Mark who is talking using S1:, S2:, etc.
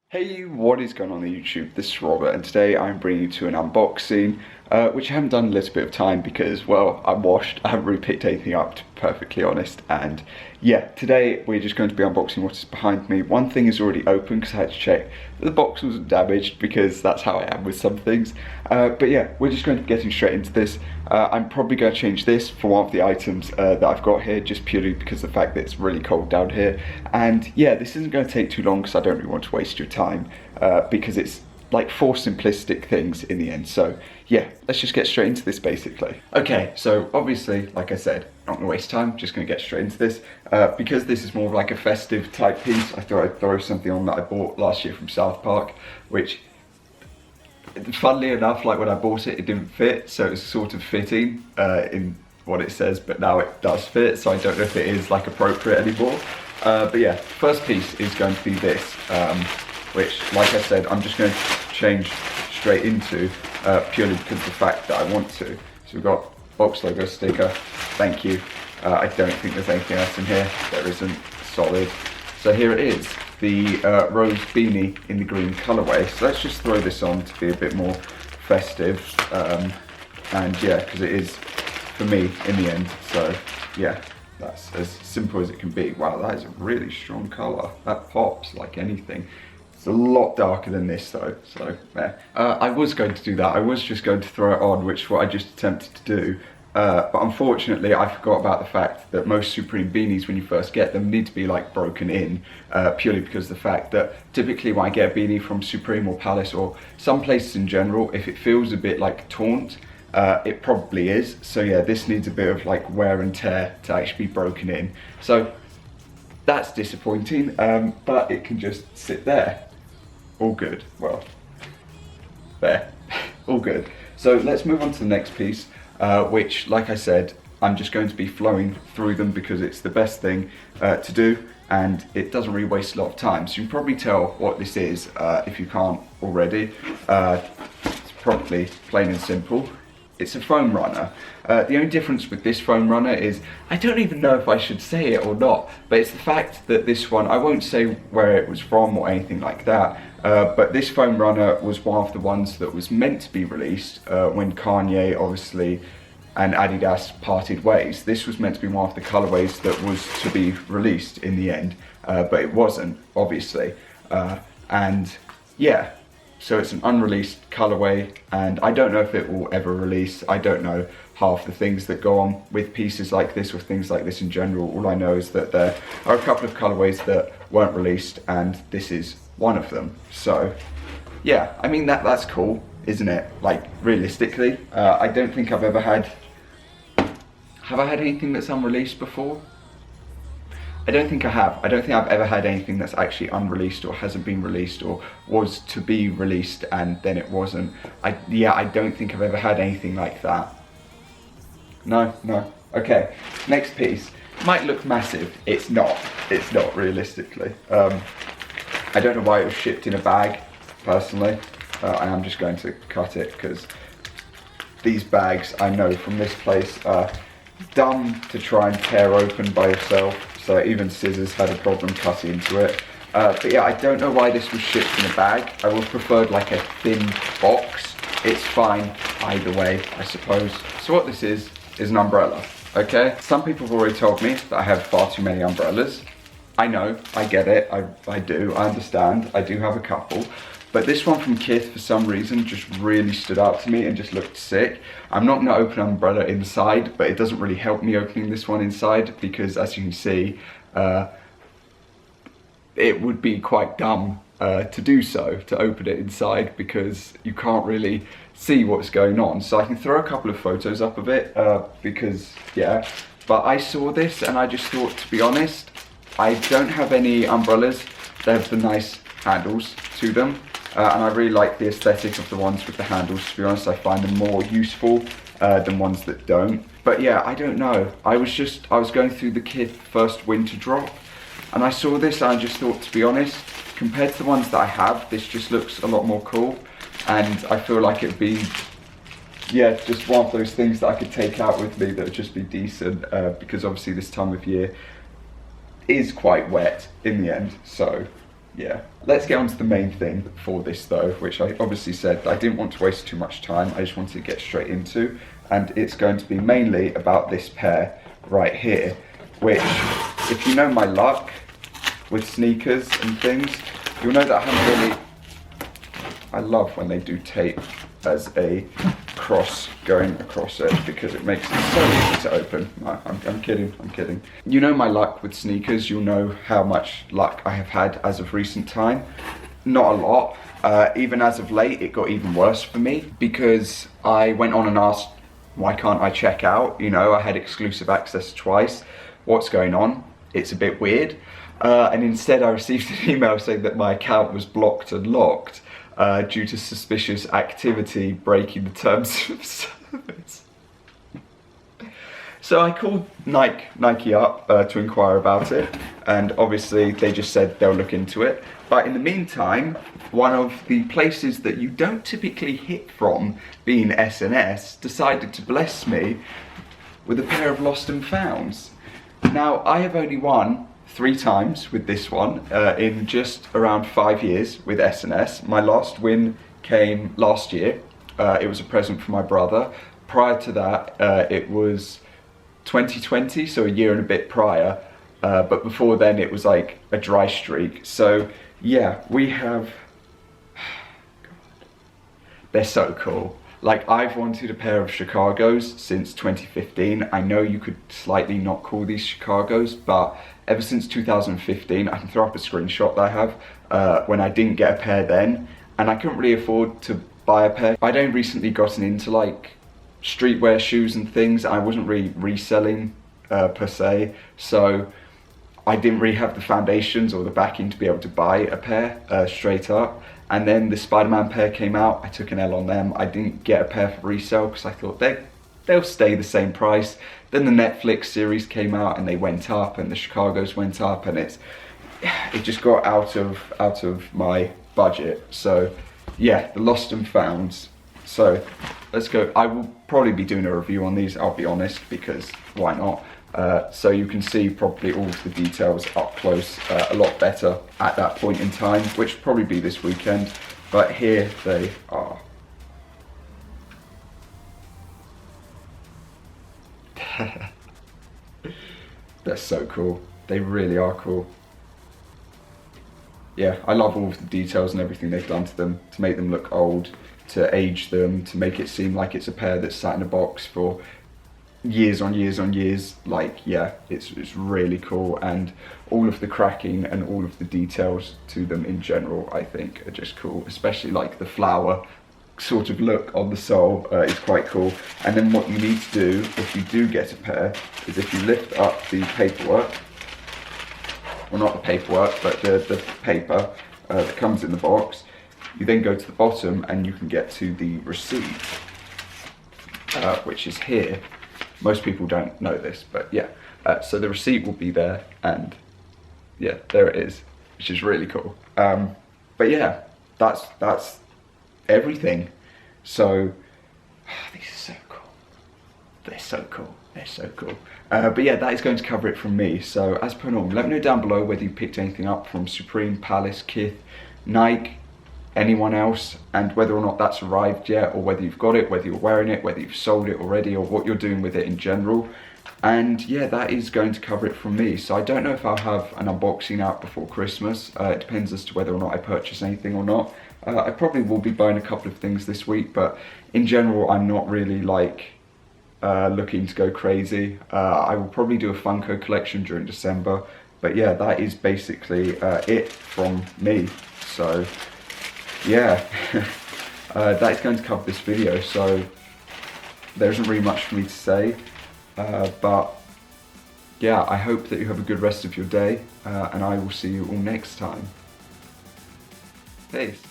S1: Hey, what is going on YouTube? This is Robert, and today I'm bringing you to an unboxing, which I haven't done in a little bit of time because, well, I'm washed. I haven't really picked anything up, to be perfectly honest. And yeah, today we're just going to be unboxing what is behind me. One thing is already open because I had to check that the box wasn't damaged, because that's how I am with some things. But yeah, we're just going to be getting straight into this. I'm probably going to change this for one of the items that I've got here, just purely because of the fact that it's really cold down here. And yeah, this isn't going to take too long because I don't really want to waste your time, because it's like 4 simplistic things in the end. So yeah, let's just get straight into this basically. Okay, so obviously, like I said, not gonna waste time, just gonna get straight into this. Because this is more of like a festive type piece, I thought I'd throw something on that I bought last year from South Park, which, funnily enough, like when I bought it, it didn't fit, so it's sort of fitting in what it says, but now it does fit, so I don't know if it is like appropriate anymore. But yeah, first piece is going to be this, which, like I said, I'm just going to change straight into, purely because of the fact that I want to. So we've got box logo sticker, thank you. I don't think there's anything else in here, there isn't, solid. So here it is, the rose beanie in the green colourway. So let's just throw this on to be a bit more festive, and yeah, because it is for me in the end. So yeah, that's as simple as it can be. Wow, that is a really strong colour, that pops like anything. It's a lot darker than this though, so yeah. I was going to do that, I was just going to throw it on, which is what I just attempted to do. But unfortunately, I forgot about the fact that most Supreme beanies, when you first get them, need to be like broken in, purely because of the fact that typically when I get a beanie from Supreme or Palace or some places in general, if it feels a bit like taunt, it probably is. So yeah, this needs a bit of like wear and tear to actually be broken in. So that's disappointing, but it can just sit there. All good, well, there, all good. So let's move on to the next piece, which, like I said, I'm just going to be flowing through them because it's the best thing to do, and it doesn't really waste a lot of time. So you can probably tell what this is if you can't already. It's probably plain and simple. It's a foam runner. The only difference with this foam runner is, I don't even know if I should say it or not, but it's the fact that this one, I won't say where it was from or anything like that, but this foam runner was one of the ones that was meant to be released when Kanye, obviously, and Adidas parted ways. This was meant to be one of the colorways that was to be released in the end, but it wasn't, obviously. And yeah, so it's an unreleased colorway, and I don't know if it will ever release. I don't know half the things that go on with pieces like this or things like this in general. All I know is that there are a couple of colorways that weren't released, and this is one of them. So yeah, I mean, that's cool, isn't it? Like, realistically, I don't think I've ever had, have I had anything that's unreleased before? I don't think I have. I don't think I've ever had anything that's actually unreleased or hasn't been released or was to be released and then it wasn't. Yeah, I don't think I've ever had anything like that. No. Okay, next piece. Might look massive. It's not realistically. I don't know why it was shipped in a bag, personally. I am just going to cut it because these bags, I know from this place, are dumb to try and tear open by yourself. So even scissors had a problem cutting into it. But yeah, I don't know why this was shipped in a bag. I would have preferred like a thin box. It's fine either way, I suppose. So what this is an umbrella, okay? Some people have already told me that I have far too many umbrellas. I know, I get it, I do, I understand. I do have a couple. But this one from Kith, for some reason, just really stood out to me and just looked sick. I'm not going to open an umbrella inside, but it doesn't really help me opening this one inside because, as you can see, it would be quite dumb to do so, to open it inside, because you can't really see what's going on. So I can throw a couple of photos up of it, because, yeah. But I saw this and I just thought, to be honest, I don't have any umbrellas. They have the nice handles to them. And I really like the aesthetic of the ones with the handles, to be honest. I find them more useful than ones that don't. But yeah, I don't know. I was going through the Kith first winter drop, and I saw this and I just thought, to be honest, compared to the ones that I have, this just looks a lot more cool. And I feel like it'd be, yeah, just one of those things that I could take out with me that would just be decent, because obviously this time of year is quite wet in the end. So yeah. Let's get on to the main thing for this though, which I obviously said I didn't want to waste too much time. I just wanted to get straight into, and it's going to be mainly about this pair right here, which, if you know my luck with sneakers and things, you'll know that I haven't really, I love when they do tape as a cross going across it because it makes it so easy to open. No, I'm kidding. You know my luck with sneakers, you'll know how much luck I have had as of recent time. Not a lot. Even as of late, it got even worse for me because I went on and asked, why can't I check out? You know, I had exclusive access twice. What's going on? It's a bit weird. And instead I received an email saying that my account was blocked and locked due to suspicious activity breaking the terms of service. So I called Nike up to inquire about it, and obviously they just said they'll look into it. But in the meantime, one of the places that you don't typically hit from, being S&S, decided to bless me with a pair of lost and founds. Now, I have only won 3 times with this one in just around 5 years with S&S. My last win came last year. It was a present from my brother. Prior to that, it was 2020, so a year and a bit prior. But before then, it was like a dry streak. So yeah, we have, God, they're so cool. Like, I've wanted a pair of Chicago's since 2015. I know you could slightly not call these Chicago's, but ever since 2015, I can throw up a screenshot that I have when I didn't get a pair then, and I couldn't really afford to buy a pair. I'd only recently gotten into like streetwear shoes and things. I wasn't really reselling per se, so I didn't really have the foundations or the backing to be able to buy a pair straight up. And then the Spider-Man pair came out, I took an L on them. I didn't get a pair for resale because I thought they'll stay the same price. Then the Netflix series came out and they went up, and the Chicago's went up, and it just got out of my budget. So yeah, the lost and founds. So let's go. I will probably be doing a review on these, I'll be honest, because why not? So you can see probably all of the details up close a lot better at that point in time, which will probably be this weekend. But here they are. They're so cool. They really are cool. Yeah, I love all of the details and everything they've done to them to make them look old, to age them, to make it seem like it's a pair that's sat in a box for years on years on years. Like, yeah, it's really cool, and all of the cracking and all of the details to them in general, I think, are just cool. Especially like the flower sort of look on the sole is quite cool. And then what you need to do if you do get a pair is, if you lift up the paperwork, well, not the paperwork, but the paper that comes in the box, you then go to the bottom and you can get to the receipt, which is here. Most people don't know this, but yeah. So the receipt will be there, and yeah, there it is, which is really cool. But yeah, that's everything. So these are so cool. They're so cool. They're so cool. But yeah, that is going to cover it from me. So as per normal, let me know down below whether you picked anything up from Supreme, Palace, Kith, Nike, anyone else, and whether or not that's arrived yet, or whether you've got it, whether you're wearing it, whether you've sold it already, or what you're doing with it in general. And yeah, that is going to cover it from me. So I don't know if I'll have an unboxing out before Christmas. It depends as to whether or not I purchase anything or not. I probably will be buying a couple of things this week, but in general, I'm not really like looking to go crazy. I will probably do a Funko collection during December, but yeah, that is basically it from me. So yeah, that is going to cover this video. So there isn't really much for me to say, but yeah, I hope that you have a good rest of your day, and I will see you all next time. Peace.